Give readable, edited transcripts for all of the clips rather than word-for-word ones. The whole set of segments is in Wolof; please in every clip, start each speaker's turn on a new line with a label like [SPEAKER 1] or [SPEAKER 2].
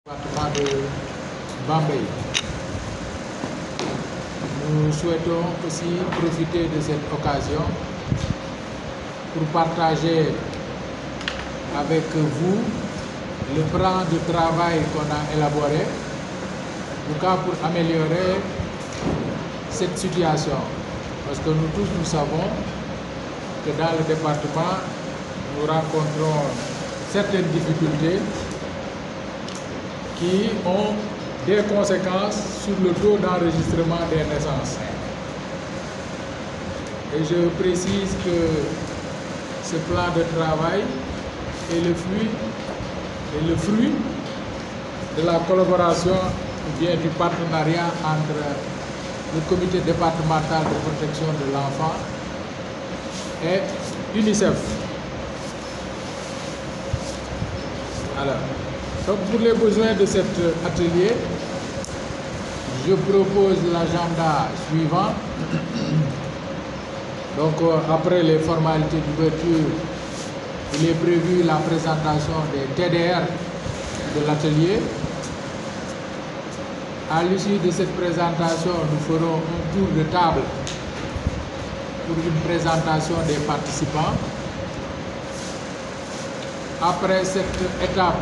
[SPEAKER 1] Département de Bambey. Nous souhaitons aussi profiter de cette occasion pour partager avec vous le plan de travail qu'on a élaboré, en tout cas pour améliorer cette situation. Parce que nous tous, nous savons que dans le département, nous rencontrons certaines difficultés qui ont des conséquences sur le taux d'enregistrement des naissances. Et je précise que ce plan de travail est le fruit de la collaboration ou bien du partenariat entre le comité départemental de protection de l'enfant et UNICEF. Alors, donc pour les besoins de cet atelier, je propose l'agenda suivant. Donc après les formalités d'ouverture, il est prévu la présentation des TDR de l'atelier. À l'issue de cette présentation, nous ferons un tour de table pour une présentation des participants. Après cette étape,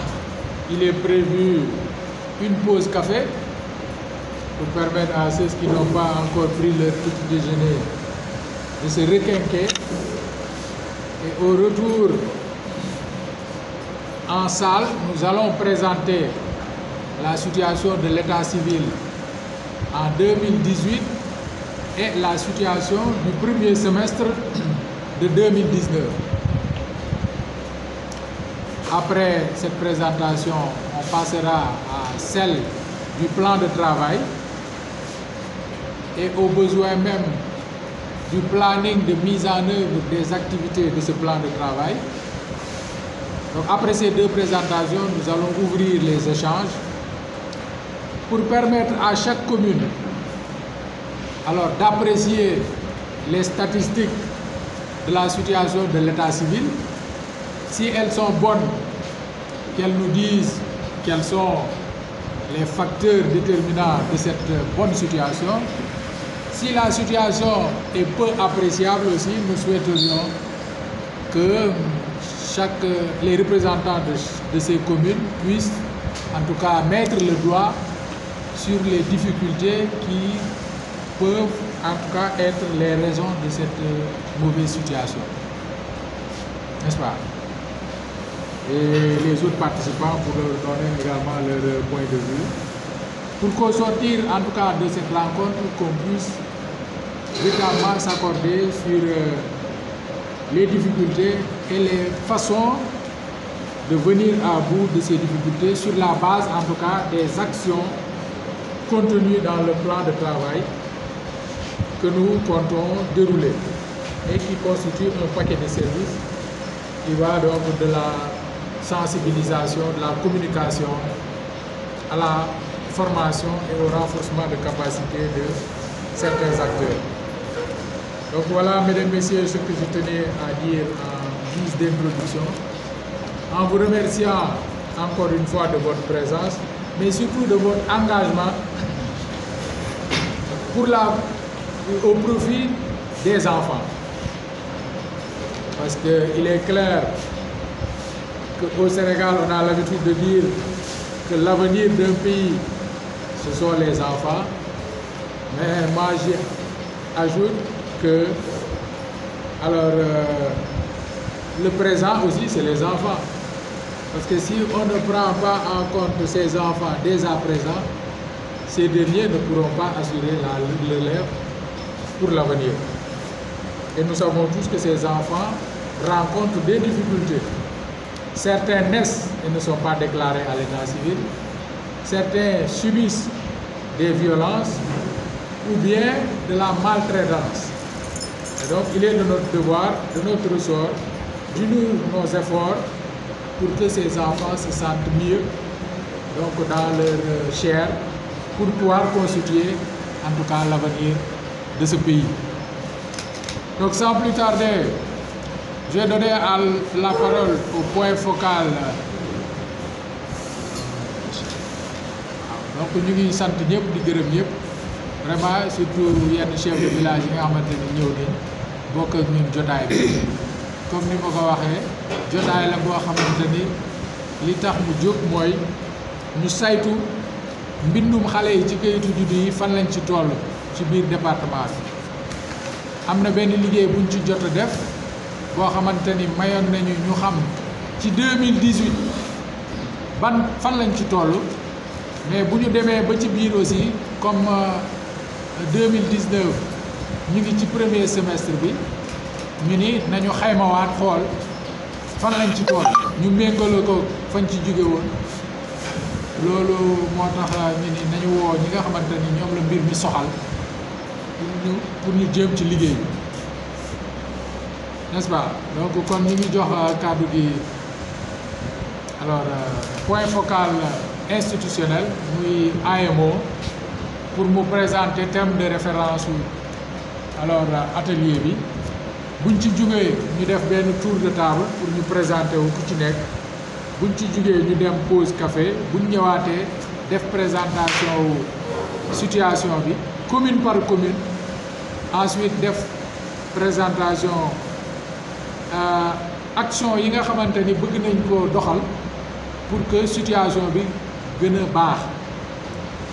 [SPEAKER 1] il est prévu une pause café pour permettre à ceux qui n'ont pas encore pris leur petit déjeuner de se requinquer. Et au retour en salle, nous allons présenter la situation de l'état civil en 2018 et la situation du premier semestre de 2019. Après cette présentation, on passera à celle du plan de travail et aux besoins même du planning de mise en œuvre des activités de ce plan de travail. Donc après ces deux présentations, nous allons ouvrir les échanges pour permettre à chaque commune alors d'apprécier les statistiques de la situation de l'état civil. Si elles sont bonnes, qu'elles nous disent quels sont les facteurs déterminants de cette bonne situation. Si la situation est peu appréciable aussi, nous souhaiterions que les représentants de ces communes puissent en tout cas mettre le doigt sur les difficultés qui peuvent en tout cas être les raisons de cette mauvaise situation. N'est-ce pas? Et les autres participants pour leur donner également leur point de vue. Pour qu'au sortir en tout cas de cette rencontre, qu'on puisse véritablement s'accorder sur les difficultés et les façons de venir à bout de ces difficultés sur la base en tout cas des actions contenues dans le plan de travail que nous comptons dérouler et qui constitue un paquet de services qui va donc de la sensibilisation, de la communication à la formation et au renforcement de capacité de certains acteurs. Donc voilà, mesdames, messieurs, ce que je tenais à dire en guise d'introduction, en vous remerciant encore une fois de votre présence, mais surtout de votre engagement au profit des enfants. Parce qu'il est clair qu'au Sénégal, on a l'habitude de dire que l'avenir d'un pays, ce sont les enfants. Mais moi, j'ajoute que le présent aussi, c'est les enfants. Parce que si on ne prend pas en compte ces enfants dès à présent, ces derniers ne pourront pas assurer le relève pour l'avenir. Et nous savons tous que ces enfants rencontrent des difficultés. Certains naissent et ne sont pas déclarés à l'état civil. Certains subissent des violences ou bien de la maltraitance. Et donc, il est de notre devoir, de notre ressort, d'unir nos efforts pour que ces enfants se sentent mieux donc dans leur chair pour pouvoir constituer en tout cas l'avenir de ce pays. Donc sans plus tarder, je vais donner la parole au point focal donc ñu ngi sant ñëpp di gërëm ñëpp vraiment surtout yenn chef de village yi nga xamante ni ñëw nañ bokk ak ñun jotaay bi comme ni ma ko waxee jotaay la boo xamante ni li tax mu jóg mooy ñu saytu mbindum xale yi ci kayitu juddu yi fan lañ ci toll ci biir département bi am na benn liggéey buñ ci jot a def boo xamante ni mayoon nañu ñu xam ci 2018 fan lañ ci toll mais bu ñu demee ba ci biir aussi comme 2019 ñu ngi ci premier semestre bi ñu ni nañu xaymawaat xool fan lañ ci toll ñu méngale ko fañ ci jóge woon loolu moo tax ñu ni nañu woo ñi nga xamante ni ñoom la mbir mi soxal pour ñu jéem ci liggéey bi n'est-ce pas donc kon ñu ngi jox kàddu gi alors point focal institutionnel muy AMO pour mu présenter thème de référence alors atelier bi buñ ci jugee ñu def benn tour de table pour ñu présenter wu ku ci nekk buñ ci jugee ñu dem pause café buñ ñëwaatee def présentation wu situation bi commune par commune ensuite def présentation action yi nga xamante ni bëgg nañ ko doxal pour que situation bi gën a baax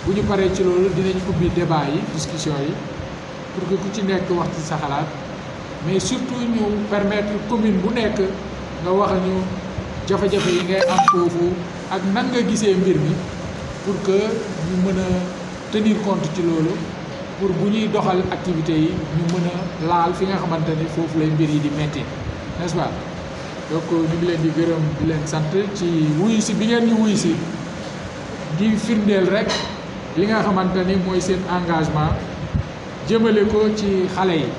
[SPEAKER 1] bu ñu paree ci loolu dinañ ubbi débat yi discussion yi pour que ku ci nekk wax ci sa xalaat mais surtout ñu permettre commune bu nekk nga wax ñu jafe-jafe yi ngay am foofu ak nan nga gisee mbir mi pour que ñu mën a tenir compte ci loolu pour bu ñuy doxal activités yi ñu mën a laal fi nga xamante ni foofu lay mbir yi di metti n'est-ce pas donc ñu ngi leen di gërëm di leen sant ci wuyu si bi ngeen ñu wuyu si di firndeel rek li nga xamante ni mooy seen engagement jëmale ko ci xale yi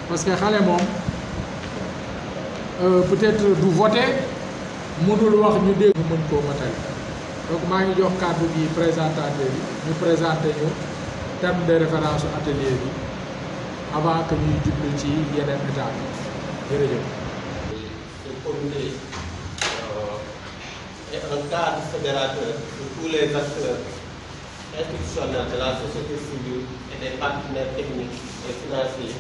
[SPEAKER 1] parce que xale moom peut-être du voter mënul wax ñu dégg mën koo matali donc maa ngi jox kàddu gi présentateur bi ñu présenté ñu thème de référence atelier bi avant que ñuy jublu ci yeneen état bi jërëjëf.
[SPEAKER 2] Le comité est un cadre fédérateur de tous les acteurs institutionnels de la société civile et des partenaires techniques et financiers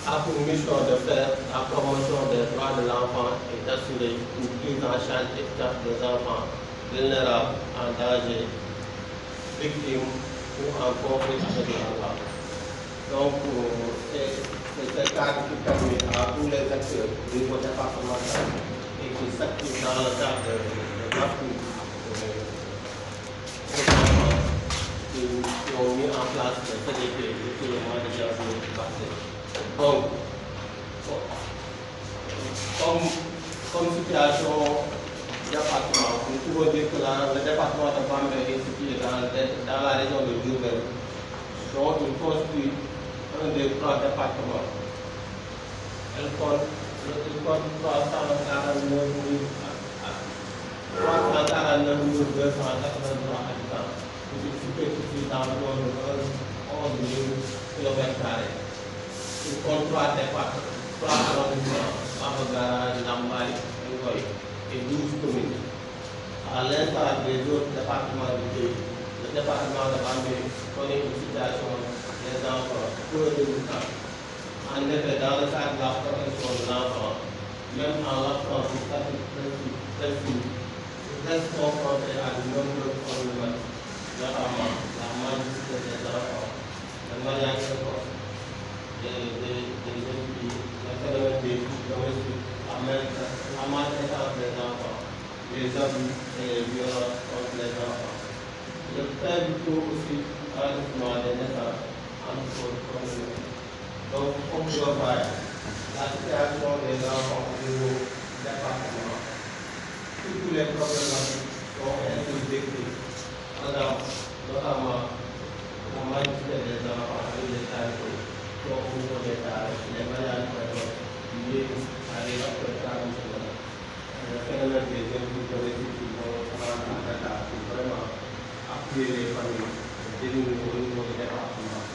[SPEAKER 2] a pour mission de faire la promotion des droits de l'enfant et d'assurer une prise en charge efficace des enfants vulnérables, en danger, victimes ou en conflit avec la loi. Donc, c'est ce cadre qui permet à tous les acteurs au niveau départemental et qui s'activent dans le cadre de l'appui qui ont mis en place le CDP depuis le mois de janvier passé. Donc, comme situation département, nous pouvons dire que le département de Bambey est situé dans la région de Diourbel, dont il constitue un des 3 départements. Il compte 349 283 habitants, qui superficie d'environ 11 000 km². Il compte 3 départements, 3 arrondissements, Bambey, Lambaye, Ngoy, et 12 communes. À l'instar des autres départements du pays, le département de Bambey connaît une situation des enfants peu délicate. En effet, dans le cadre de la protection de l'enfant, même en l'absence du statut précis, il reste confronté à de nombreuses problématiques, notamment la mendicité des enfants, le mariage précoce, des jeunes filles, le phénomène des domestiques, la maltraitance des enfants, les abus et les violences contre les enfants. Le faible taux aussi d'enregistrement des naissances entre autres problèmes. Donc, comme je le vois, la situation des enfants au niveau département, tous les problématiques sont ainsi décrites, notamment la majorité des enfants avec les tarifs, au niveau des tarifs, les mariages précoces liés à des affectations, le phénomène des impôts domestiques qui vont prendre en Dakar pour vraiment appuyer les familles, diminuer au niveau du département.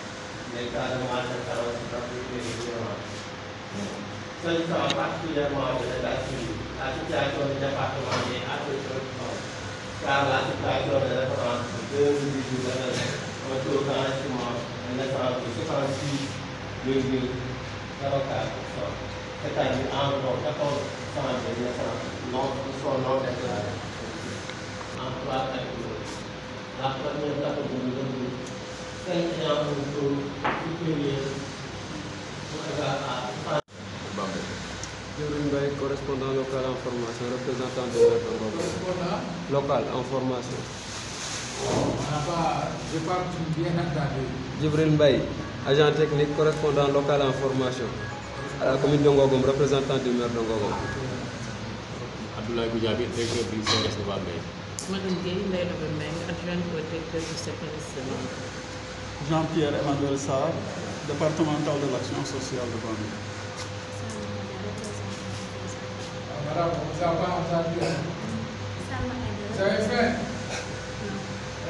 [SPEAKER 2] Les cas de maltraitance et de violence. S'agissant particulièrement de l'état civil, la situation du département est assez préoccupante. car la situation des références de 2018 la nekk un taux d'enregistrement de naissance de 66,04%. C'est-à-dire environ 14% des naissances sont non déclarées en 3 catégories. La première catégorie regroupe celles ayant un taux supérieur ou égal à
[SPEAKER 3] Djibril Mbaye, correspondant local en formation, représentant de maire de Ngogom. Local en formation.
[SPEAKER 1] Je n'ai pas bien entendu.
[SPEAKER 3] Djibril Mbaye, agent technique, correspondant local en formation. À la commune de Ngogom, représentant du maire de Ngogom.
[SPEAKER 4] Abdoulaye Goudiaby, directeur du CRS de Bambey.
[SPEAKER 5] Madame Gueye, Ndeye Mbengue, adjointe au directeur du CPRS de Bambey.
[SPEAKER 6] Jean-Pierre Emmanuel Sarr, départemental de l'action sociale de Bambey.
[SPEAKER 1] Madame, on ne vous a pas entendu. Vous avez fait?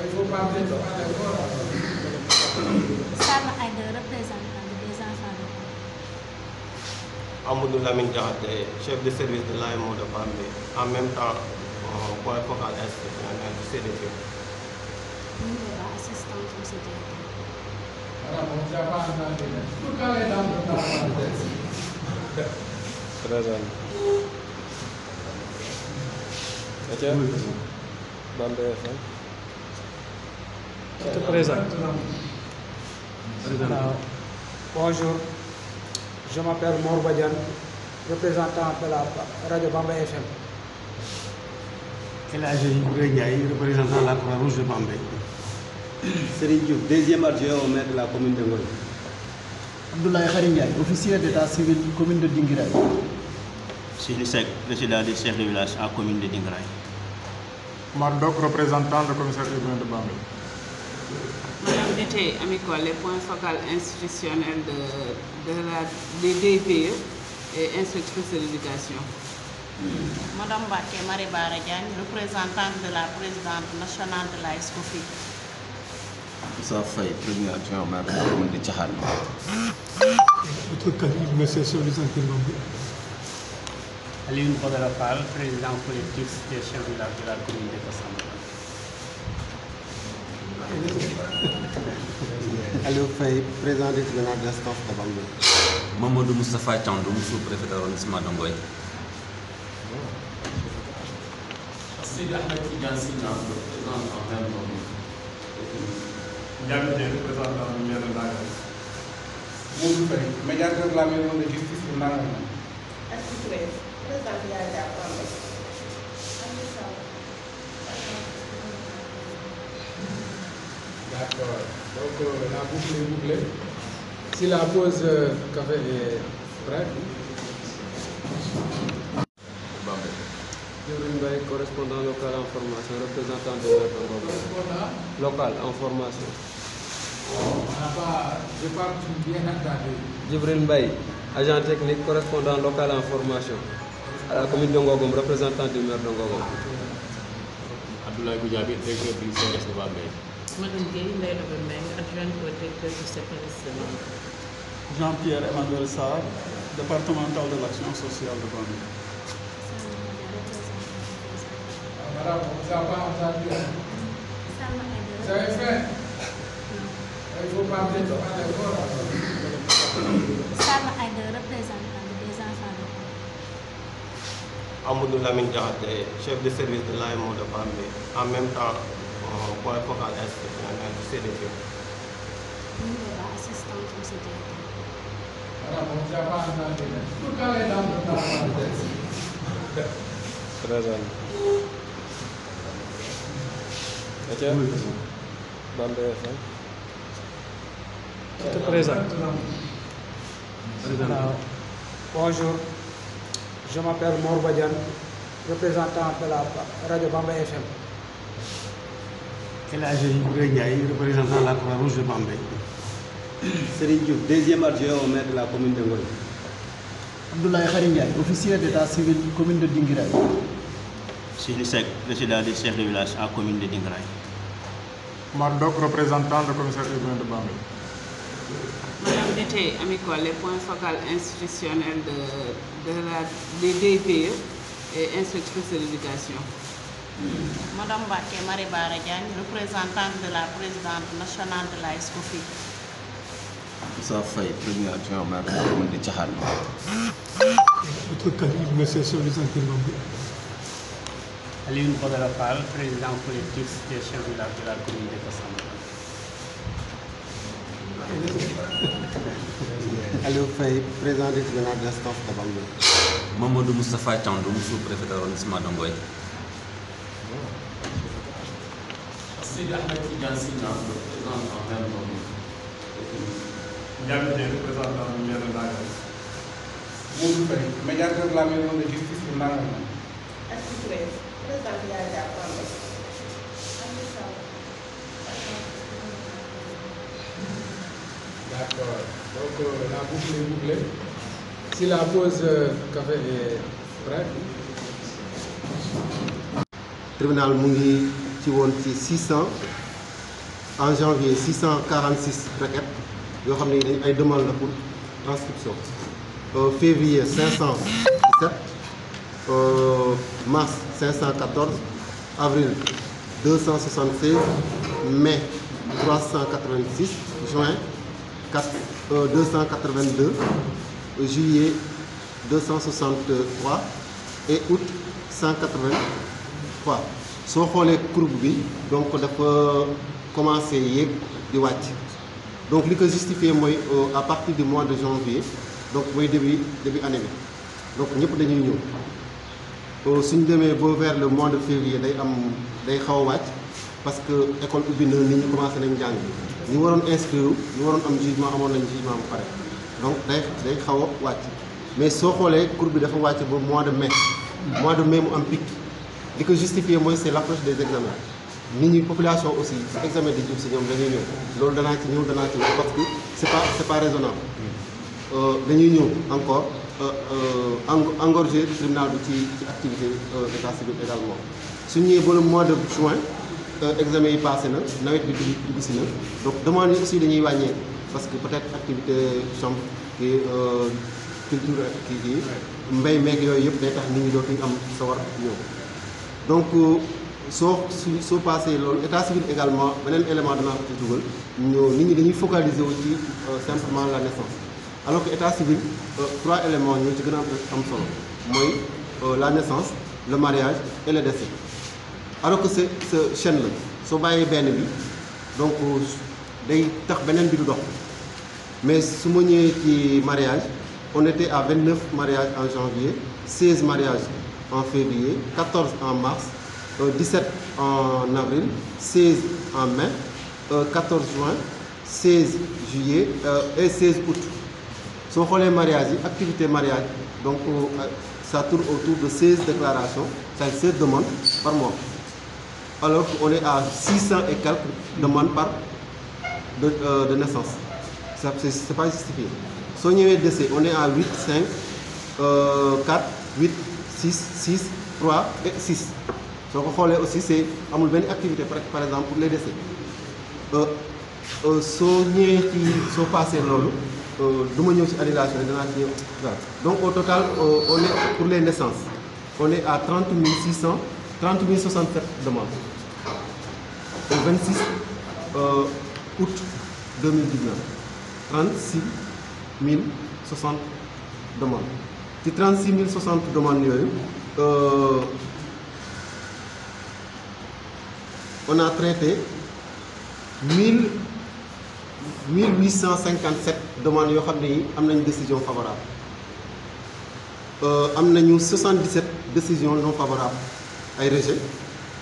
[SPEAKER 1] Il faut parler de d'accord.
[SPEAKER 7] Salma Aïda, représentant des enfants de Bambey.
[SPEAKER 2] Amadou Lamine Diakhaté, chef de service de l'AMO de Bambey, en même temps point focal institutionnel du CDP.
[SPEAKER 7] Assistante au CDP.
[SPEAKER 1] Madame, on ne vous a pas entendu. Pourquoi les dames ne parlent pas?
[SPEAKER 3] Présent. Bambey FM.
[SPEAKER 8] Je te présente. Bonjour, je m'appelle Mor Badian, représentant de la radio Bambey FM.
[SPEAKER 9] El Hadji Ibrahima Ndiaye, représentant de la Croix-Rouge de Bambey.
[SPEAKER 10] Serigne Diouf, deuxième adjoint au maire de la commune de Ngoy.
[SPEAKER 9] Abdoulaye Khary Ndiaye, officier d'état civil commune de Dinguiraye.
[SPEAKER 11] Sidi Seck, président du chef de village à la commune de Dinguiraye.
[SPEAKER 6] Mardok, représentant le commissaire urbain de Bambey.
[SPEAKER 5] Madame Dété, Amicole, les points focaux institutionnels des DPE et instructrice de l'éducation.
[SPEAKER 12] Madame Baké Marie Baradiane, représentante de la présidente nationale de la SCOFI.
[SPEAKER 13] Moussa Faye, premier adjoint au maire de la commune de Tchahal.
[SPEAKER 9] Votre calibre, monsieur Solisant Kimbambi.
[SPEAKER 14] Alioune Badara Fall, président collectif des chefs de village de la commune de Kassamba.
[SPEAKER 10] Aliou Faye, président du tribunal d'instance de Bambey.
[SPEAKER 13] Mamadou Moustapha Thiandoum, sous-préfet d'arrondissement de Ngoy.
[SPEAKER 15] Sidi Ahmed Tidiane Sina, représentant de Bambey.
[SPEAKER 6] Ndiaye Dieng, représentant du maire de Ndangam.
[SPEAKER 16] Moudou Faye, médiateur de la maison de justice de Ndangam.
[SPEAKER 1] D'accord. Donc la boucle est bouclée. Si la pause café est prête.
[SPEAKER 3] Djibril Mbaye, correspondant local en formation, représentant de maire de Ngogom. Local en formation.
[SPEAKER 1] Je n'ai pas bien entendu.
[SPEAKER 3] Djibril Mbaye, agent technique, correspondant local en formation. À la commune de Ngogom, représentant du maire de Ngogom.
[SPEAKER 4] Abdoulaye Goudiaby, directeur du CRS de Bambey.
[SPEAKER 5] Madame Gueye, Ndeye Mbengue, adjointe au directeur du CPRS de Bambey.
[SPEAKER 6] Jean-Pierre Emmanuel Sarr, départemental de l'action sociale de Bambey.
[SPEAKER 1] Madame, on ne vous a pas entendu. Vous avez fait? Il faut parler de d'accord.
[SPEAKER 7] Salma Aïda, représentant des enfants de Bambey.
[SPEAKER 2] Amadou Lamine Diakhaté, chef de service de l'AMO de Bambey, en même temps point focal institutionnel du CDP.
[SPEAKER 7] Assistante au CDP.
[SPEAKER 1] Madame, on ne vous a pas entendu. Pourquoi les dames ne parlent pas?
[SPEAKER 3] Présent. Bambey FM.
[SPEAKER 8] Je te présente. Bonjour, je m'appelle Mor Badian, représentant de la radio Bambey FM.
[SPEAKER 9] El Hadji Ibrahima Ndiaye, représentant de la Croix-Rouge de Bambey.
[SPEAKER 10] Serigne Diouf, deuxième adjoint au maire de la commune de Ngoy.
[SPEAKER 9] Abdoulaye Khary Ndiaye, officier d'état civil commune de Dinguiraye.
[SPEAKER 11] Sidi Seck, président du chef de village à la commune de Dinguiraye.
[SPEAKER 6] Mardok, représentant le commissaire urbain de Bambey.
[SPEAKER 5] Madame Dété, Amicole, les points focaux institutionnels des DPE et instructrice de l'éducation.
[SPEAKER 12] Madame Baké Marie Baradiane, représentante de la présidente nationale de la SCOFI.
[SPEAKER 13] Moussa Faye, premier adjoint au maire de la commune de Tchahal.
[SPEAKER 14] Votre qualité, monsieur sur les intervenants. Alioune Badara Fall, président collectif des chefs de village de la commune de Kassamba.
[SPEAKER 17] Aliou Faye, président du tribunal d'instance de Bambey.
[SPEAKER 18] Mamadou Moustapha Thiandoum, sous-préfet de l'arrondissement d'Angoy.
[SPEAKER 15] Sidi Ahmed Tidiane Sina, représentant même
[SPEAKER 16] Diallo Dieng, représentant du maire de Ndangal. Modou Faye, médiateur de la maison de justice de Ndangal.
[SPEAKER 1] D'accord. Donc la boucle est bouclée. Si la pause café est prête.
[SPEAKER 17] Tribunal mu ngi ci woon ci 600 en janvier 646 requêtes yoo xam ne dañ ay demande la pour transcription. Février 517, mars 514, avril 276, mai 386, juin 282, juillet 263 et août 183. soo xoolee courbe bi donc dafa commencé yéeg di wàcc donc li ko justifié mooy à partir du mois de janvier donc mooy début année bi donc ñëpp dañuy ñëw suñ demee ba vers le mois de février day xaw a wàcc parce que école ubbi na nit ñi commencé nañ jàng ñi waroon inscrire ñi waroon am jugement amoon nañ jugement bu pare donc day xaw a wàcc mais soo xoolee courbe bi dafa wàcc ba mois de mai mu am pic li ko justifié mooy c'est l'approche des examens nit ñi population aussi su examen di jub si ñoom dañuy ñëw loolu danaa ci ñëw parce que c'est pas raisonnable dañuy ñëw encore engorger tribunal bi ci activité d'état civil également su ñëwee ba le mois de juin examen yi passé na nawet bi dugg si na donc demande yi aussi dañuy wàññee parce que peut-être activité chambre kii culture kii mbay meeg yooyu yëpp day tax nit ñi dootuñu am sawar ñëw donc soo passé loolu état civil également beneen élément danaa ko ci dugal nit ñi dañuy focaliser wu ci simplement la naissance alors que état civil 3 éléments ñoo ci gën a am solo mooy la naissance le mariage et le décès alors que ce chaîne la soo bàyyee benn bi donc day tax beneen bi du dox mais su ma ñëwee ci mariage on était à 29 mariages en janvier 16 mariages en février, 14 en mars, 17 en avril, 16 en mai, 14 juin, 16 juillet et 16 août. Si on regarde les mariages, activité mariage, donc ça tourne autour de 16 déclarations, c'est 16 demandes par mois. Alors qu'on est à 600 et quelques demandes de naissance. C'est pas justifié. Si on est décès, on est à 8, 5, 4, 8, 6, 3 et 6. soo ko xoolee aussi c'est amul benn activité par exemple pour les décès soo ñëwee ci soo passé loolu du ma ñëw ci annulation yi danaa ci ñëw waaw donc au total on est pour les naissances on est à 30 067 demandes au 26 août 2019 36 060 demandes ci 36 060 demandes yooyu on a traité 1857 demandes yoo xam ne yi am nañu décision favorable am nañu 77 décisions non favorables ay rejet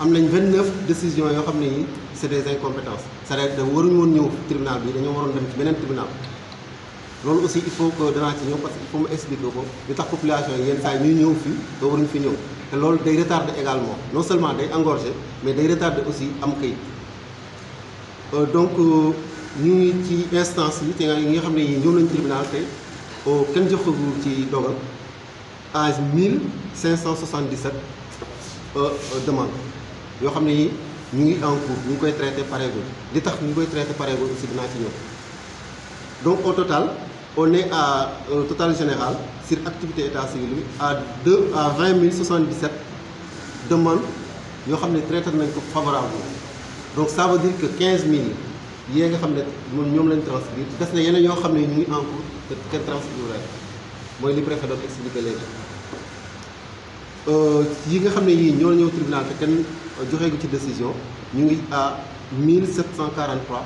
[SPEAKER 17] am nañ 29 décisions yoo xam ne yi c'est des incompétences c'est-à-dire da waruñu woon ñëw tribunal bi dañoo waroon dem ci beneen tribunal loolu aussi il faut que danaa ci ñëw parce que il faut mu expliquer ko li tax population yi yenn saa yi ñuy ñëw fii te waruñu fi ñëw te loolu day retarder également non seulement day engorger mais day retarder aussi am kayit donc ñu ngi ci instance yi te yi nga xam ne yi ñëw nañu tribunal te kenn joxagul ci dogal à 1577 demandes yoo xam ne yi ñu ngi en cours ñu ngi koy traité pareegul li tax ñu ngi koy traité pareegul aussi dinaa ci ñëw donc au total on est à total général sur activité état civil bi à 20 077 demandes yoo xam ne traité nañ ko favorable donc ça veut dire que 15000 yee nga xam ne ñoom lañ transcrire des na yeneen yoo xam ne ñu ngi en cours te kenn transcrire mooy li préfet doon expliqué léegi yi nga xam ne yii ñoo ñëw tribunal te kenn joxee gu ci décision ñu ngi à 1743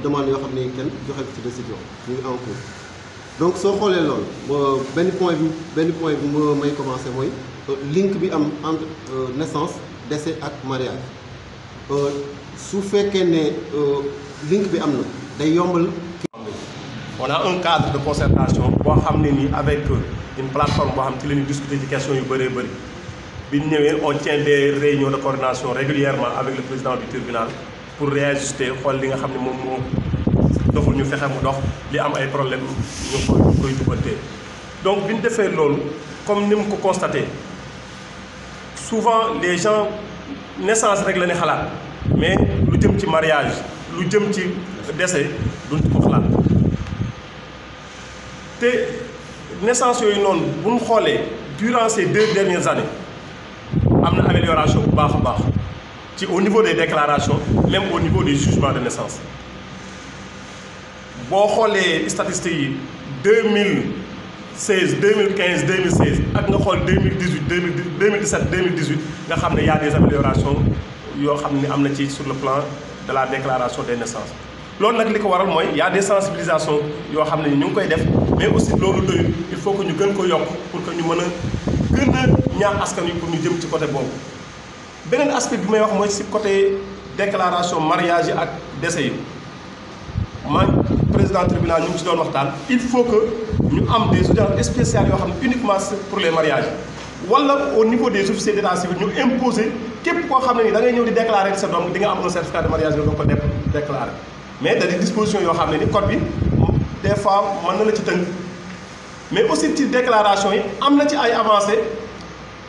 [SPEAKER 17] demandes yoo xam ne kenn joxee gu ci décision ñu ngi en cours donc soo xoolee loolu benn point bi may commencé mooy link bi am entre naissance décès ak mariage su fekkee ne link bi am na day yombal.
[SPEAKER 19] On a un cadre de concertation boo xam ne nii avec une plateforme boo xam ci la ñuy discuter ci questions yu bëree bëri bi ñu ñëwee on tient des réunions de coordination régulièrement avec le président du tribunal pour réajuster xool li nga xam ne moom moo doxul ñu fexe mu dox li am ay problème ñu koy jubantee. donc bi ñu defee loolu comme ni mu ko constaté souvent les gens naissance rek la ne xalaat mais lu jëm ci mariage lu jëm ci décès duñ ko xalaat te naissance yooyu noonu bu ñu xoolee durant ces 2 dernières années am na amélioration bu baax a baax ci au niveau des déclarations même au niveau des jugements de naissance boo xoolee statistiques yi 2016 2015 2016 ak nga xool 2018 2017 2018 nga xam ne y a des améliorations yoo xam ne am na ci sur le plan de la déclaration des naissances loolu nag li ko waral mooy y a des sensibilisations yoo xam ne ñu ngi koy def mais aussi loolu doyul il faut que ñu gën ko yokk pour que ñu mën a gën a ñaax askan wi pour ñu jëm ci côté boobu. beneen aspect bi may wax mooy ci côté déclaration mariage yi ak décès yi man président tribunal ñu ngi ci doon waxtaan il faut que ñu am des audiences spéciales yoo xam ne uniquement pour les mariages wala au niveau des officiers d'état civil ñu imposer képp koo xam ne ni da ngay ñëw di déclarer sa doom di nga am un certificat de mariage nga doo ko déclarer mais da di disposition yoo xam ne ni code bi des fois mën na la ci tënk mais aussi ci déclaration yi am na ci ay avancées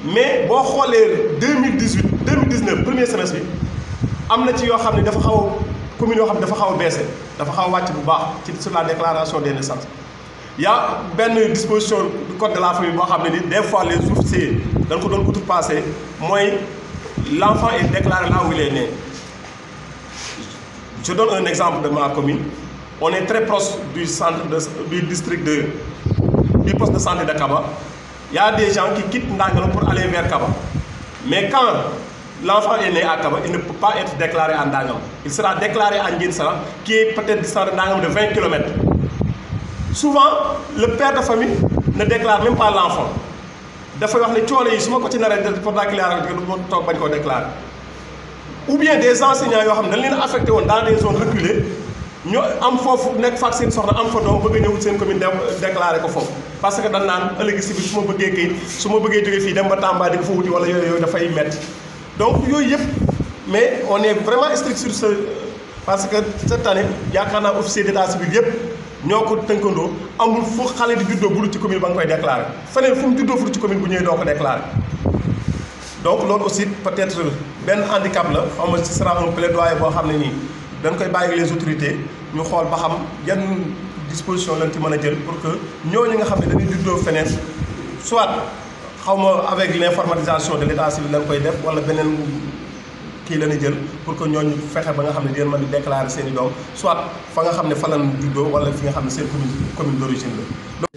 [SPEAKER 19] mais boo xoolee 2018 2019 premier semestre bi am na ci yoo xam ne dafa xaw a commune yoo xam ne dafa xaw a baissé dafa xaw a wàcc bu baax ci sur la déclaration des naissances y a benn disposition du code de la famille boo xam ne ni des fois les officiers dañ ko doon outrepassé mooy l'enfant est déclaré là où il est né. Je donne un exemple de ma commune. On est très proche du centre du district du poste de santé de Kaba. Il y a des gens qui quittent Ndangalom pour aller vers Kaba. Mais quand l'enfant est né à Kaba, il ne peut pas être déclaré à Ndangalom. Il sera déclaré à Ndiensara, qui est peut-être distant de Ndangalom de 20 km. Souvent, le père de famille ne déclare même pas l'enfant. Dafay wax ne coole yi su ma ko ci naree pour déclarer du ma toog bañ koo déclarer ou bien des enseignants yoo xam ne dañ leen affecté woon dans des zones reculées ñu am foofu nekk fa ak seen soxna am fa doom bëgg a ñëw seen commune déclaré ko foofu parce que dañ naan ëllëg si bi su ma bëggee kayit su ma bëggee jógee fii dem ba Tamba di ko fa wuti wala yooyu dafay metti donc yooyu yëpp mais on est vraiment strict sur ce parce que cette année yaakaar naa officier d'état civil yëpp ñoo ko tënkandoo amul fu xale di juddoo bu dul ci commune ba nga koy déclaré feneen fu mu juddoo fu dul ci commune bu ñëwee doo ko déclaré donc loolu aussi peut-être benn handicap la xaw ma ce sera un plaidoyer boo xam ne nii dañ koy bàyyi les autorités ñu xool ba xam yan disposition lañ ci mën a jël pour que ñooñu nga xam ne dañuy juddoo feneen soit xaw ma avec l'informatisation de l'état civil lañ koy def wala beneen kii la ñuy jël pour que ñooñu fexe ba nga xam ne di leen mën di déclarer seen i doom soit fa nga xam ne fa lañ juddoo wala fi nga xam ne seen commune d'origine la.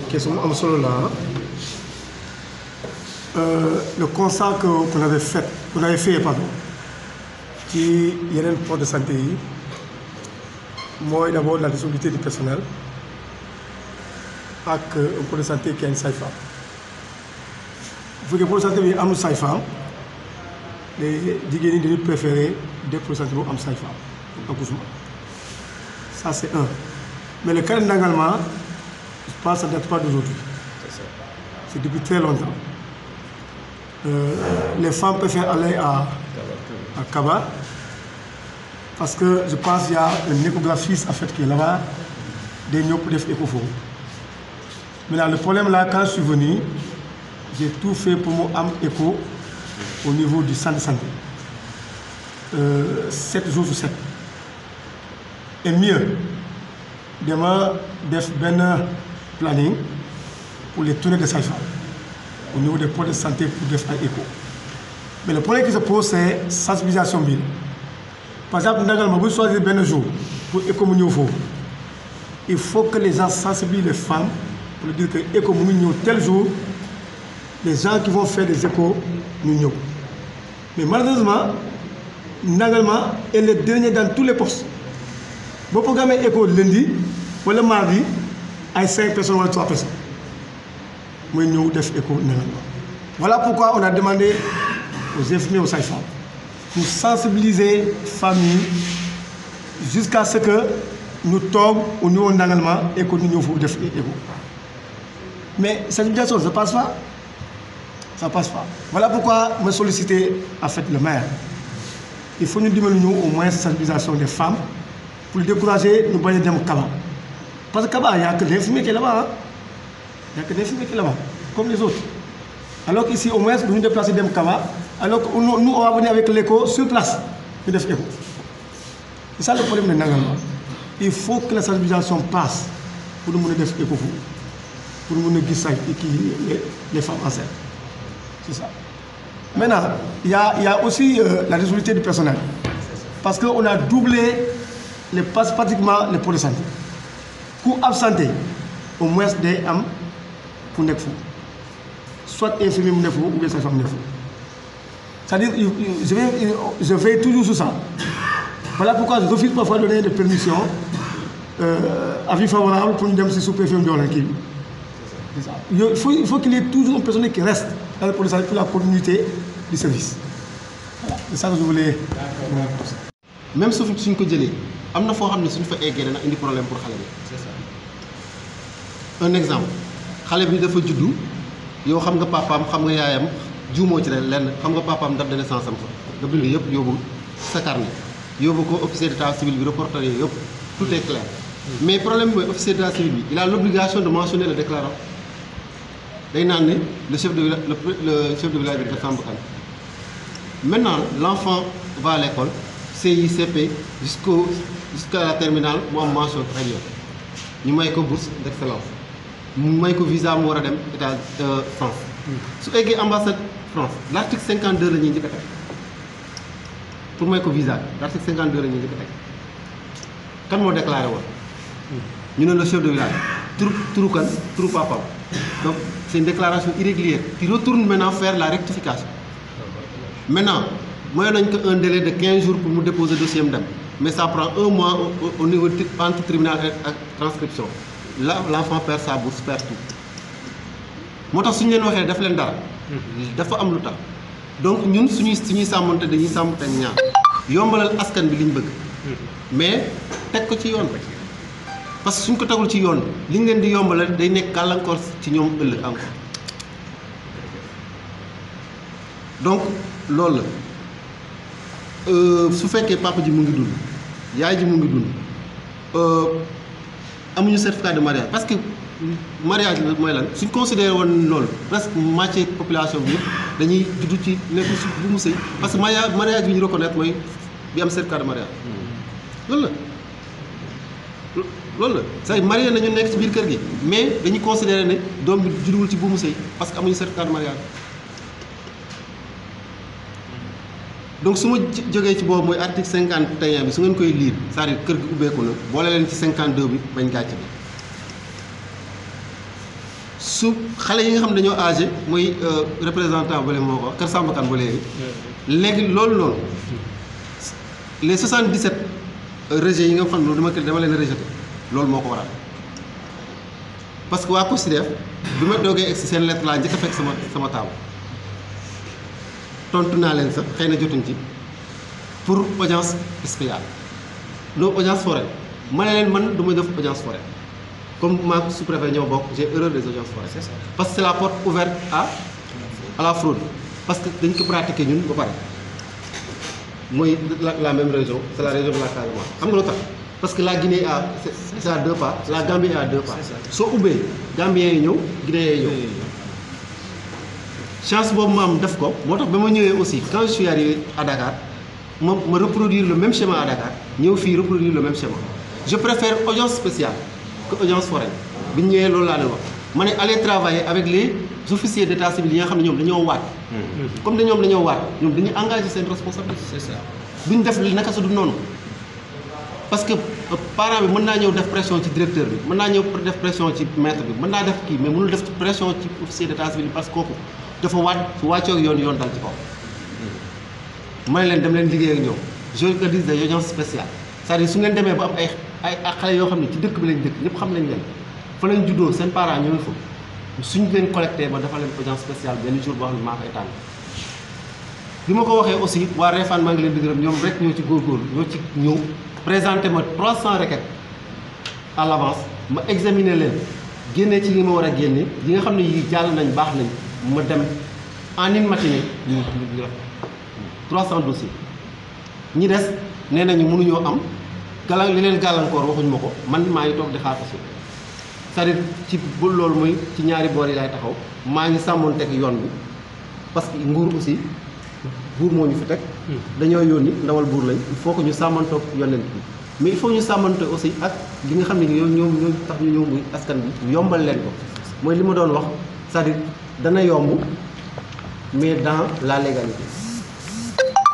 [SPEAKER 20] question mu am solo la le constat que vous avez fait ci yeneen poste de santé yi mooy d'abord la disponibilité du personnel ak un poste de santé qui a une sage-femme bu fekkee poste de santé bi amul sage-femme les jigéen ñi dañuy préférer des postes de santé bu am sage-femme pour accouchement ça c'est un mais le cas d'Ndangalma je pense que ça ne date pas d'aujourd'hui c'est depuis très longtemps. Les femmes préfèrent aller à Kaba parce que je pense qu'il y a un échographiste en fait qui est là-bas des ñëw pour def écho foofu. Maintenant le problème là quand je suis venu j'ai tout fait pour mu am écho au niveau du centre de santé 7 jours sur 7 et mieux dama def benn planning pour les tournées de sage-femme au niveau des postes de santé pour def ay écho Mais le problème qui se pose, c'est la sensibilisation. Par exemple, vous choisissez bien un jour pour économiser au faux. Il faut que les gens sensibilisent les femmes pour dire que économiser tel jour, les gens qui vont faire des échos, nous. Mais malheureusement, Nagalma est le dernier dans tous les postes. Vous programmez écho lundi ou le mardi, à 5 personnes ou 3 personnes. Moi, nous devons écho Nagalma. Voilà pourquoi on a demandé aux infirmiers, aux sages-femmes, pour sensibiliser les familles jusqu'à ce que nous tombions au niveau Nagalma et que nous devons faire écho. Mais cette situation, ça ne passe pas. Ça ne passe pas. Voilà pourquoi je sollicité en fait le maire. Il faut nous diminuer au moins la sensibilisation des femmes pour décourager nous bailler dans le Kaba. Parce que Kaba, il n'y a que l'infirmier qui est là-bas. Il n'y a que l'infirmier qui est là-bas, comme les autres. Alors qu'ici, au moins, nous nous déplaçons dans le Kaba, alors que nous, on va venir avec l'écho sur place. C'est ça le problème de Nagalma. Il faut que la sensibilisation passe pour nous faire écho. Pour nous dire les femmes enceintes. C'est ça. Maintenant, il y a aussi la responsabilité du personnel. Parce qu'on a doublé pratiquement les pôles de santé. Pour absenter, au moins des âmes pour ne fou. Soit infirmier ou ou bien sage-femme. C'est-à-dire, je veille toujours sur ça. Voilà pourquoi je refuse parfois de donner des permissions avis favorable pour nous donner ce sous-préfet de l'enquête. Il faut qu'il y ait toujours un personnel qui reste dans le police pour la continuité du service. Voilà, c'est ça que je voulais.
[SPEAKER 17] Même si nous ko jëlé amna fo xamné suñu fa éggé dana indi problème pour xalé bi. C'est ça. Un exemple, xalé bi dafa juddu yow xam nga papaam xam nga yaayam juumoo ci lenn xam nga papaam date de naissance am fa nga bind yëpp yóbbu sa carnet yóbbu ko officier d'état civil bi reporter yëpp tout est clair. Mais problème mooy officier d'état civil bi il a l'obligation de mentionner le déclarant. Day naan ne le chef de village de Samba Kane. Maintenant l'enfant va à l'école CICP jusqu'à la terminale mu am mention très bien ñu may ko bourse d'excellence mu may ko visa mu war a dem état France su eggee ambassade France l'article 52 la ñuy njëkk a teg pour may ko visa l'article 52 la ñuy njëkk a teg kan moo déclaré woon ñu ne le chef de village turu kan turu papam donc c'est une déclaration irrégulière qui retourne maintenant faire la rectification. Maintenant moi nañ ko un délai de 15 jours pour mu déposer dossier am dem mais ça prend un mois au niveau entre tribunal et transcription là l'enfant perd sa bourse perd tout moo tax suñu leen waxee def leen dara dafa am lu tax donc ñun suñuy sàmmante dañuy sàmmante ak ñaar yombalal askan bi liñ bëgg mais teg ko ci yoon parce que suñ ko tegul ci yoon liñ leen di yombalal day nekk gàllankoor ci ñoom ëllëg encore donc loolu la su fekkee papa ji mu ngi dund yaay ji mu ngi dund amuñu certificat de mariage parce que mariage la mooy lan suñ considéré woon loolu presque moitié population bi yëpp dañuy juddu ci nekk bu mu sëy parce que mariage bi ñu reconnaître mooy bi am certificat de mariage loolu la c'est marié nañu nekk ci biir kër gi mais dañuy considéré ne doom bi judduwul ci bu mu sëy parce que amuñu certificat de mariage donc su ma jógee ci boobu mooy article 51 bi su ngeen koy lire c'est-à-dire kër gi ubbeeku na boole leen ci 52 bi bañ gàcce bi su xale yi nga xam ne dañoo âgé mooy représentant ba léegi moo ko Kër Samba Kane ba léegi loolu noonu les 77 rejets yi nga xam ne dama leen rejeté loolu moo ko waral parce que waa COSYDEF bi ma doogee egsi seen lettre laa njëkk a fekk sama table tontu naa leen sax xëy na jotuñ ci pour audience spéciale non audience foraine ma ne leen man du ma def audience foraine comme ma sous-préfet ñoo bokk j'ai horreur des audiences foraines parce que c'est la porte ouverte à la fraude parce que dañ ko pratiquer ñun ba pare mooy la même région c'est la région de la Casamance xam nga lu tax parce que la Guinée c'est à 2 pas la Gambie est à 2 pas soo ubbee Gambiens yi ñëw Guinéens yi ñëw chance boobu ma am def ko moo tax ba ma ñëwee aussi quand je suis arrivé à Dakar ma reproduire le même schéma à Dakar ñëw fii reproduire le même schéma je préfère audience spéciale que audience foraine bi ñu ñëwee loolu laa leen wax ma ne aller travailler avec les officiers d'état civil yi nga xam ne ñoom dañoo waat. comme de ñoom dañoo waat ñoom dañuy engagé seen responsabilité.
[SPEAKER 18] c'est ça
[SPEAKER 17] duñ def li naka su du noonu parce que parent bi mën naa ñëw def pression ci directeur bi mën naa ñëw def pression ci maître bi mën naa def kii mais mënul def pression ci officier d'état civil parce que kooku dafa waat su wàccoo ak yoon dal ci kaw. may leen dem leen liggéey ak ñoom je organise des audiences spéciales c'est-à-dire su ngeen demee ba am ay xale yoo xam ne ci dëkk bi lañ dëkk ñëpp xam nañ leen fa lañ juddoo seen parents ñoo ngi fa suñ leen collecté ba dafa leen audience spéciale benn jour boo xam ne maa koy tànn bi ma ko waxee aussi waa Réfane maa ngi leen di gërëm ñoom rek ñoo ci góorgóorlu ñoo ci ñëw présenté ma 300 requêtes à l'avance ma examiner leen génnee ci li ma war a génne yi nga xam ne yi jàll nañ baax nañ ma dem en une matinée ñu 300 dossiers ñi des nee nañu mënuñoo am li leen gàllankoor waxuñu ma ko man maa ngi toog di xaar aussi c'est-à-dire ci bu loolu mooy ci ñaari boor yi laay taxaw maa ngi sàmmoonteeg yoon bi parce que nguur aussi buur moo ñu fi teg dañoo yónni ndawal buur lañ il faut que ñu sàmmantoog yonent bi mais il faut ñu sàmmante aussi ak li nga xam ne ñoom ñoo tax ñu ñëw muy askan bi yombal leen ko mooy li ma doon wax c'est-à-dire dana yomb mais dans la légalité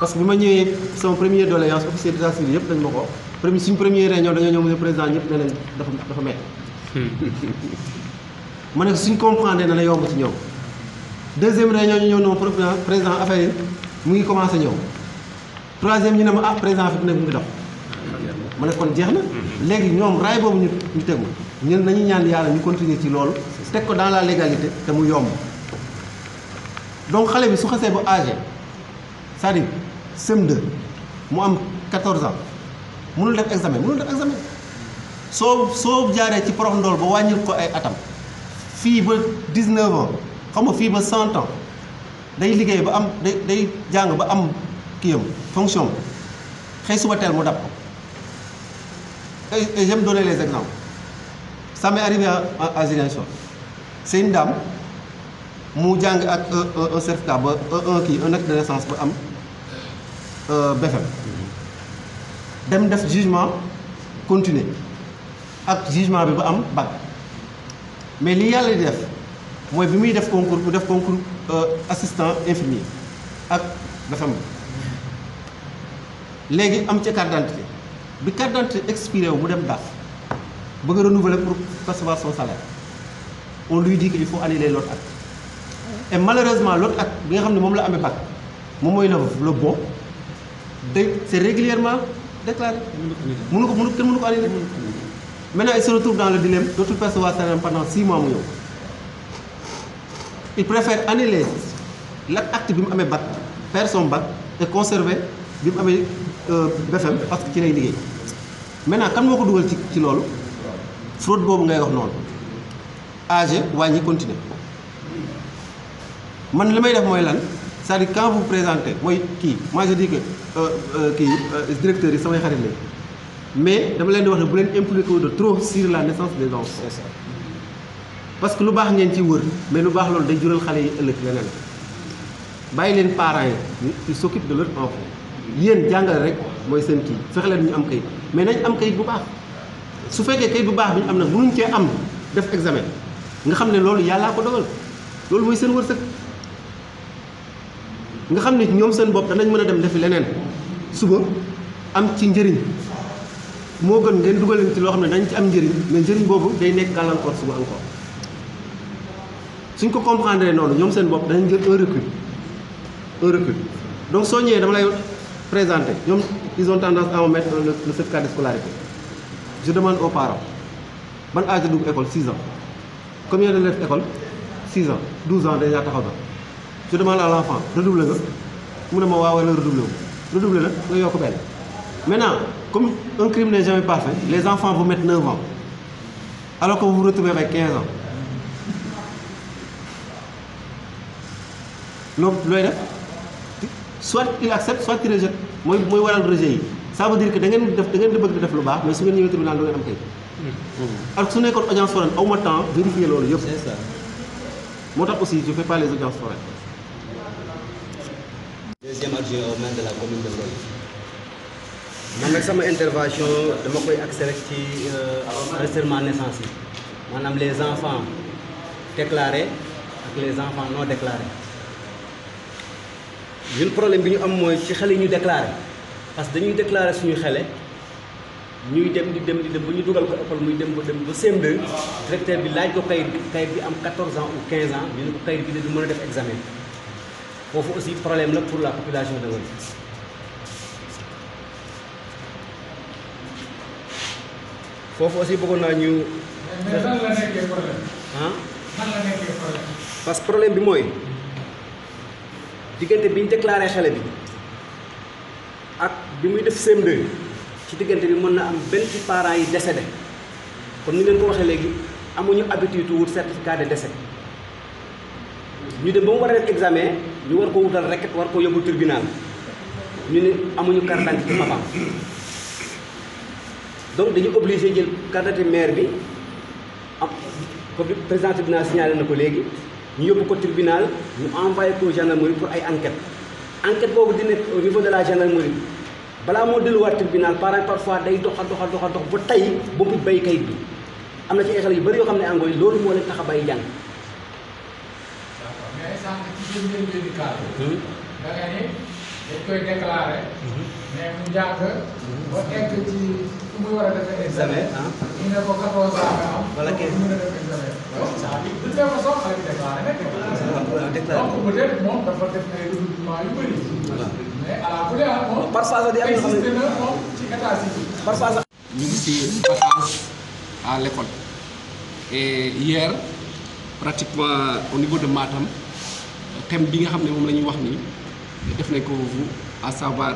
[SPEAKER 17] parce que bi ma ñëwee sama première doléance officier d'état civil yëpp dañ ma ko suñ première réunion dañoo ñëw monsieur président ñëpp ne nañ dafa metti ma ne suñ comprendre na la yomb ci ñoom deuxième réunion ñu ñëw noonu président affaire yi mu ngi commencé ñëw troisième ñu ne ma ah président fi mu nekk mu ngi dox ma ne kon jeex na léegi ñoom raay boobu ñu tegu ñun nañu ñaan yàlla ñu continuer ci loolu teg ko dans la légalité te mu yomb donc xale bi su xasee ba âgé c'est-à-dire CM2 mu am 14 ans mënul def examen soo jaaree ci porox ndool ba wàññil ko ay atam fii ba 19 ans xam nga fii ba 100 ans day liggéey ba am day jàng ba am kiyam fonction xëy suba teel mu dab ko et j'aime donner les exemples ça m'est arrivé à Ziguinchor c'est une dame mu jàng ak un certificat ba un acte de naissance ba am BFM dem def jugement continuer ak jugement bi ba am bac mais li yàlla di def mooy bi muy def concours mu def concours assistant infirmier ak BFM léegi am ca carte d'identité bi carte d'identité expiré wu mu dem DAF bëgg a renouveler pour percevoir son salaire on lui dit qu'il faut annuler l'autre acte et malheureusement l'autre acte bi nga xam ne moom la amee bac moom mooy le bon c'est régulièrement déclaré mënu ko annuler maintenant il se retrouve dans le dilemme dootul percevoir salaire pendant 6 mois mu ñëw il préfère annuler l'acte bi mu amee bac faire son bac et conserver bi mu amee BFM parce que ci lay liggéey maintenant kan moo ko dugal ci loolu fraude boobu ngay wax noonu âgé wàññi continuer man li may def mooy lan c'est-à-dire quand vous présentez mooy kii moi je dis que directeurs yi samay xarit lañ mais dama leen di wax ne bu leen impliqué de trop sur la naissance des enfants parce que lu baax ngeen ci wër mais lu baax loolu day jural xale yi ëllëg leneen bàyyi leen parents yi ils s'occupent de leur enfant yéen jàngale rek mooy seen kii fexe leen ñu am kayit mais nañ am kayit bu baax su fekkee kayit bu baax bi ñu am nag mënuñ cee am def examen nga xam ne loolu yàllaa ko dogal loolu mooy seen wërsëg nga xam ne ñoom seen bopp danañ mën a dem defi leneen suba am ci njëriñ moo gën ngeen dugal leen ci loo xam ne dañ ci am njëriñ mais njëriñ boobu day nekk gàllankoor suba encore suñ ko comprendre noonu ñoom seen bopp danañ jël un recul donc soo ñëwee dama lay présenter ñoom ils ont tendance à me mettre le certificat de scolarité je demande aux parents ban âge la dugg école 6 ans combien de def école 6 ans 12 ans déjà taxaw na je demande à l'enfant redoublé nga mu ne ma waaw wala redoublé na nga yokk benn maintenant comme un crime n'est jamais parfait les enfants vous mettent 9 ans alors que vous vous retrouvez avec 15 ans loolu looy def soit il accepte soit il rejette mooy waral rejet yi ça veut dire que da ngeen di bëgg di def lu baax mais su ngeen ñëwee tribunal du ngeen am kay alors su nekkoon audience foraine aw ma temps vérifier loolu yëpp c'est ça moo tax aussi je fais pas les audiences foraines.
[SPEAKER 10] Deuxième adjoint au maire de la commune de Ndoye. man nag sama intervention dama koy axé rek ci enregistrement naissance yi maanaam les enfants déclarés ak ak les enfants non déclarés ñun problème bi ñu am mooy ci xale yi ñu déclaré parce que dañuy déclaré suñu xale ñuy dem di dem ba ñu dugal ko école muy dem ba CM2 directeur bi laaj ko kayit bi am 14 ans ou 15 ans ñu ne ko kayit bi de du mën a def examen foofu aussi problème la pour la population de Ngoye. foofu aussi bëggoon naa ñu.
[SPEAKER 1] mais lan la nekkee problème.
[SPEAKER 10] ah.
[SPEAKER 1] lan la nekkee problème.
[SPEAKER 10] parce que problème bi mooy diggante bi ñu déclaré xale bi ak bi muy def CM2 ci diggante bi mën na am benn ci parents yi décédé comme ni ngeen ko waxee léegi amuñu habitude wut certificat de décès ñu dem ba mu war a def examen ñu war ko wutal requête war ko yóbbu tribunal ñu ne amuñu carte d'identité papaam donc dañu obligé jël carte d'identité mère bi am comme président tribunal signalé na ko léegi ñu yóbbu ko tribunal ñu envoyé ko gendarmerie pour ay enquête boobu di nekk au niveau de la gendarmerie balaa moo delluwaat tribunal parfois day dox ba tey ba mu bay kayit bi am na ci ay xale yu bëri yoo xam ne Ngoye loolu moo leen tax a bàyyi jàng.
[SPEAKER 1] mais sànq ci biir benn cas da nga ni dañ koy déclaré. mais mu njàng. ba egg ci fu muy war a defee examen. ñu ne ko 14 ans nga am.
[SPEAKER 10] wala 15
[SPEAKER 1] mën a def examen. c'est-à-dire de toute façon xale bi déclaré na donc peut-être moom dafa def ay regroupement yu bëri. mais à la kulli aal moom.
[SPEAKER 10] parfois day am yoo xam ne
[SPEAKER 1] existé na moom ci état civil.
[SPEAKER 10] parfois
[SPEAKER 21] ñu ngi ci vacances à l'école et hier pratiquement au niveau de Matam thème bi nga xam ne moom la ñuy wax nii def nañ ko à savoir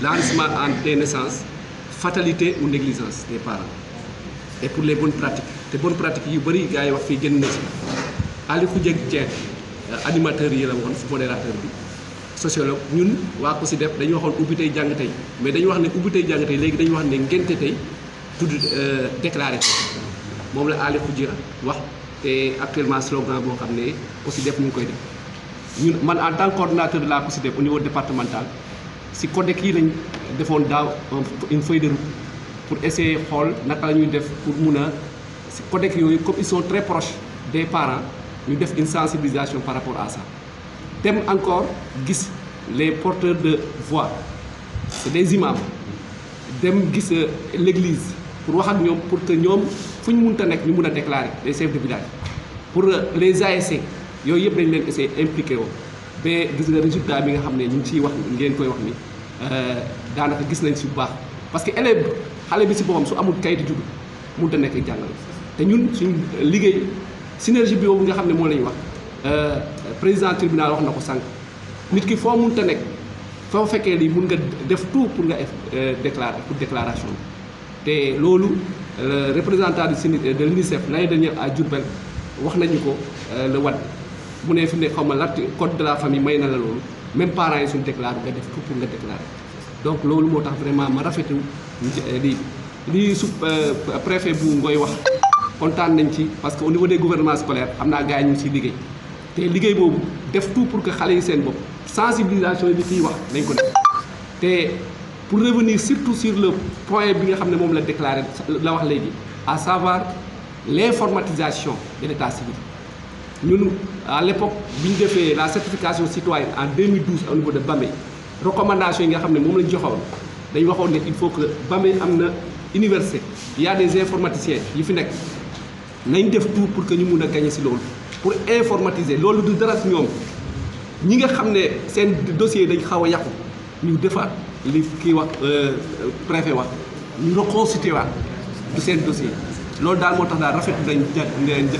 [SPEAKER 21] l'enregistrement des naissances fatalité ou négligence des parents et pour les bonnes pratiques te bonnes pratiques yu bëri gars yi wax fii génn na ci Aliou Dieng animateur yi la woon modérateur bi sociologue ñun waa ko si def dañu waxoon ubbi tey jàng tey mais dañu wax ne ubbi tey jàng tey léegi dañu wax ne ngénte tey tudd déclaré ko moom la Aliou Dieng wax te actuellement slogan boo xam ne aussi def ñu ngi koy def ñun man en tant que coordonnateur de la COSYDEP au niveau départemental si codec yi lañ defoon daaw une feuille de route pour essayer xool naka la ñuy def pour mun a si codec yooyu comme ils sont très proches des parents ñu def une sensibilisation par rapport à ça dem encore gis les porteurs de voix c'est des imams dem gis l'église pour wax ak ñoom pour que ñoom fu ñu mënta nekk ñu mun a déclarer les chefs de village pour les ASC yooyu yëpp dañ leen essayer impliqué woo ba gis nga résultat bi nga xam ne ñu ngi ciy wax ngeen koy wax ni daanaka gis nañ si bu baax parce que élève xale bi si boppam su amul kayitu juddu mënut a nekk jàngale te ñun suñu liggéey synergie bi boobu nga xam ne moo la ñuy wax président tribunal wax na ko sànq nit ki foo mënut a nekk foo fekkee lii mun nga def tout pour nga déclarer pour déclaration te loolu représentant de l'UNICEF l'année dernière à Diourbel wax nañu ko le Wade mu ne fi ne xaw ma code de la famille may na la loolu même parents yi suñu déclaré nga def tout pour nga déclarer donc loolu moo tax vraiment ma rafetlu lii su préfet bu Ngoye wax kontaan nañ ci parce que au niveau des gouvernements scolaires xam naa gars yi ñu ngi siy liggéey te liggéey boobu def tout pour que xale yi seen bopp sensibilisation yi ciy wax nañ ko def te pour revenir surtout sur le point bi nga xam ne moom la déclaré la wax léegi à savoir l'informatisation de l'état civil ñun à l'époque bi ñu defee la certification citoyenne en 2012 au niveau de Bambey recommandation yi nga xam ne moom lañ joxoon dañu waxoon ne il faut que Bambey am na université il y a des informaticiens yi fi nekk nañ def tout pour que ñu mun a gagner ci loolu pour informatiser loolu du dara ci ñoom ñi nga xam ne seen dossier dañ xaw a yàqu ñu defaat li kii wax préfet wax ñu reconstitué waat du seen dossier loolu daal moo tax daal rafetlu nañ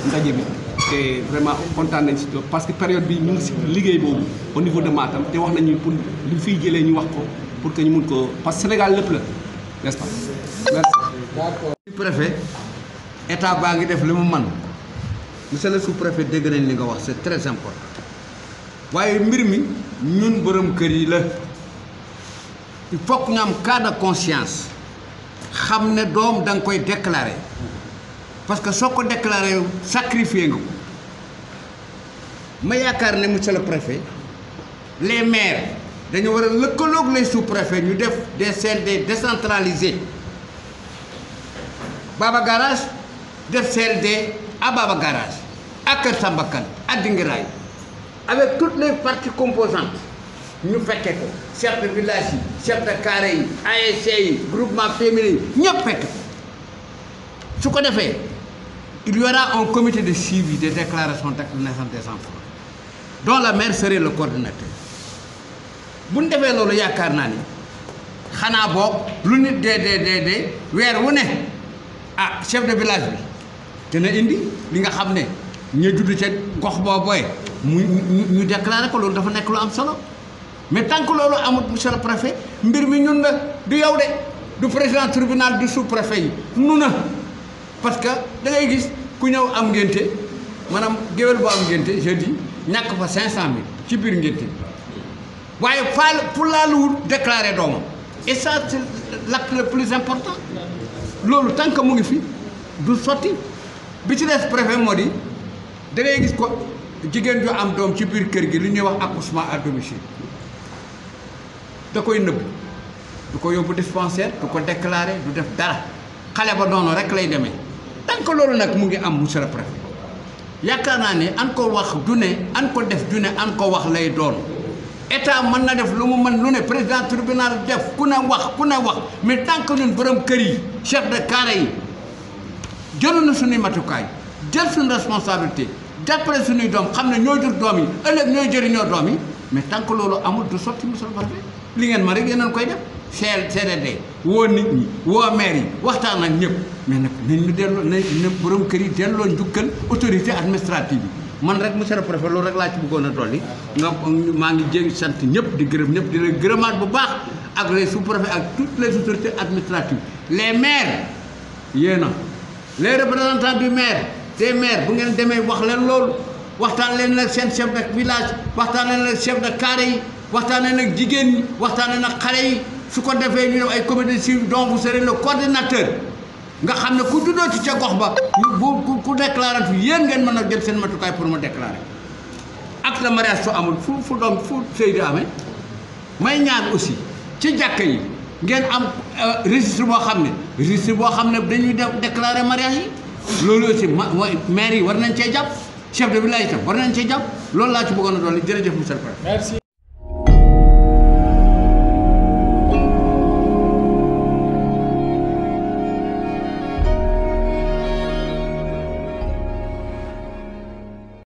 [SPEAKER 21] ndaje bi te vraiment kontaan nañ ci parce que période bi ñu ngi ci liggéey boobu au niveau de Matam te wax nañu pour li fiy jëlee ñu wax ko pour que ñu mun ko parce que Sénégal lépp la n'est-ce pas merci.
[SPEAKER 1] d'accord.
[SPEAKER 22] préfet état baa ngi def li mu man monsieur le sous-préfet dégg nañ li nga wax c'est très important waaye mbir mi ñun borom kër yi la il faut que ñu am cas de conscience xam ne doom da nga koy déclarer parce que soo ko déclarer sacrifier nga ko ma yaakaar ne monsieur le préfet les maires dañu war a lëkkaloog les sous-préfets ñu def des CLD décentralisés Baba Garage def CLD à Baba Garage à Kër Samba Kane à Dingiraay avec toutes les parties composantes ñu fekkee ko chef de village yi chef de carré yi ASC yi groupement féminin yi ñëpp fekk su ko defee il y aura un comité de suivi des déclarations d'acte de naissance des enfants dont la mère serait le coordinateur bu ñu defee loolu yaakaar naa ni xanaa boog lu nit de weer wu ne ah chef de village bi dina indi li nga xam ne ñu judd ca gox boobooy ñu déclaré ko loolu dafa nekk lu am solo mais tant que loolu amut monsieur le préfet mbir mi ñun la du yow de du président tribunal du sous préfet yi nu na parce que da ngay gis ku ñëw am ngénte maanaam géwél bu am ngénte je dis ñàkk fa 500000 ci biir ngénte waaye faal pour laaluwul déclaré doomam et ça c'est l'acte le plus important loolu tant que mu ngi fi du sotti bi ci des préfet moo di da ngay gis ko jigéen ju am doom ci biir kër gi li ñuy wax accouchement à domicile da koy nëbb du ko yóbbu dispensaire du ko déclaré du def dara xale ba noonu rek lay demee tant que loolu nag mu ngi am monsieur le préfet yaakaar naa ne an ko wax du ne an ko def du ne an ko wax lay doon état mën na def lu mu mën lu ne président tribunal def ku ne wax mais tant que ñun borom kër yi chef de carré yi jël na suñuy matukaay jël suñu responsabilité jàppale suñuy doom xam ne ñoo jur doom yi ëllëg ñooy jëriñoo doom yi mais tant que loolu amul du sotti monsieur le préfet li ngeen ma rek yeneen koy def CDD woo nit ñi woo maire yi waxtaan ak ñëpp mais nag nañ ñu delloo na borom kër yi delloo njukkal autorité administrative yi man rek monsieur le préfet loolu rek laa ci bëggoon a dolli nga maa ngi jéeg sant ñëpp di gërëm ñëpp di leen gërëmaat bu baax ak les sous-préfets ak toutes les autorités administratives les maires yéena les représentants du maire des maires bu ngeen demee wax leen loolu waxtaan leen nag seen chef de village waxtaan leen nag chef de carré yi waxtaan leen nag jigéen ñi waxtaan leen nag xale yi su ko defee ñu def ay comité de suivi dont vous serez le coordinateur nga xam ne ku juddoo ci ca gox ba ku déclaré fi yéen ngeen mën a jël seen matukaay pour mu déclarer acte de mariage su amul fu doom fu sëy di amee may ñaan aussi ci jàkka yi ngeen am registre boo xam ne dañuy def déclarer mariage yi loolu aussi maire yi war nañ cee jàpp chef de village itam war nañ cee jàpp loolu laa ci bëggoon a dolli jërëjëf monsieur le préfet. Merci.